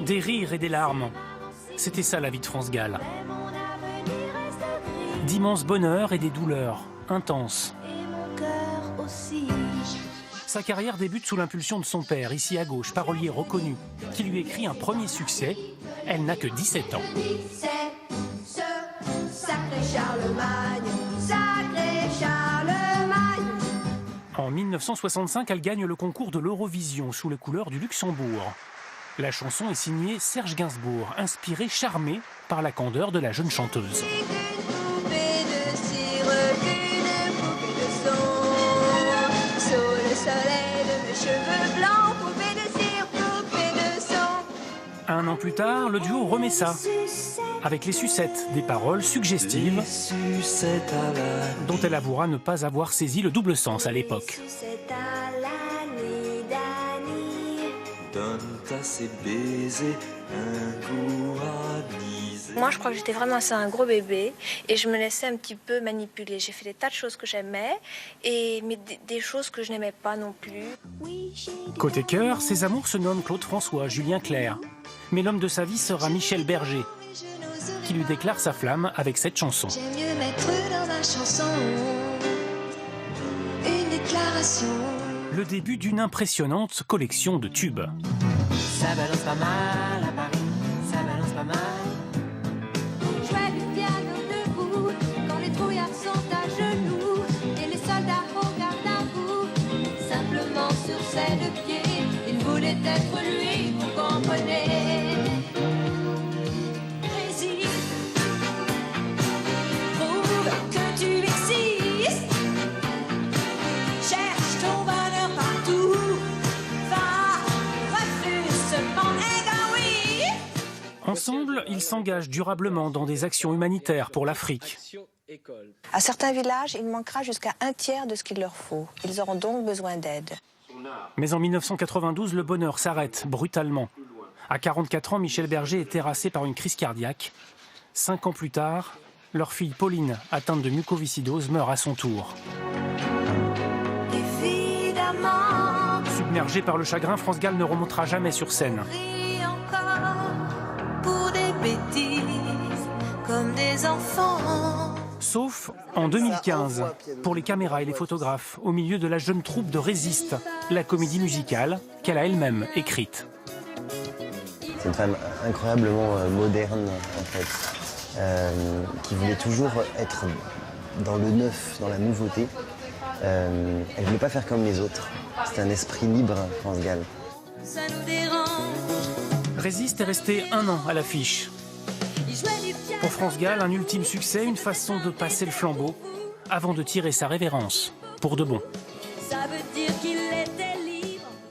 Des rires et des larmes. C'était ça la vie de France Gall. D'immenses bonheurs et des douleurs intenses. Sa carrière débute sous l'impulsion de son père, ici à gauche, parolier reconnu, qui lui écrit un premier succès. Elle n'a que 17 ans. En 1965, elle gagne le concours de l'Eurovision sous les couleurs du Luxembourg. La chanson est signée Serge Gainsbourg, inspiré, charmé par la candeur de la jeune chanteuse. Un an plus tard, le duo remet ça, avec les sucettes, des paroles suggestives dont elle avouera ne pas avoir saisi le double sens à l'époque. Moi, je crois que j'étais vraiment un gros bébé et je me laissais un petit peu manipuler. J'ai fait des tas de choses que j'aimais, mais des choses que je n'aimais pas non plus. Côté cœur, ses amours se nomment Claude François, Julien Clerc. Mais l'homme de sa vie sera Michel Berger, qui lui déclare sa flamme avec cette chanson. J'aime mieux mettre dans ma chanson une déclaration. Le début d'une impressionnante collection de tubes. Ça balance pas mal à Paris, ça balance pas mal. Jouais du piano debout quand les trouillards sont à genoux et les soldats regardent à vous. Simplement sur ses deux pieds, il voulait être lui, vous comprenez. Résiste, prouve que tu existes. Cherche ton bonheur partout. Ensemble, ils s'engagent durablement dans des actions humanitaires pour l'Afrique. À certains villages, il manquera jusqu'à un tiers de ce qu'il leur faut. Ils auront donc besoin d'aide. Mais en 1992, le bonheur s'arrête brutalement. À 44 ans, Michel Berger est terrassé par une crise cardiaque. 5 ans plus tard, leur fille Pauline, atteinte de mucoviscidose, meurt à son tour. Évidemment, Submergée par le chagrin, France Gall ne remontera jamais sur scène. ris encore pour des bêtises comme des enfants. Sauf en 2015, pour les caméras et les photographes, au milieu de la jeune troupe de Résiste, la comédie musicale qu'elle a elle-même écrite. C'est une femme incroyablement moderne, en fait, qui voulait toujours être dans le neuf, dans la nouveauté. Elle ne voulait pas faire comme les autres. C'était un esprit libre, France Gall. Ça nous dérange. Résiste est resté 1 an à l'affiche. Il jouait du piano. Pour France Gall, un ultime succès, une façon de passer le flambeau avant de tirer sa révérence, pour de bon. Ça veut dire qu'il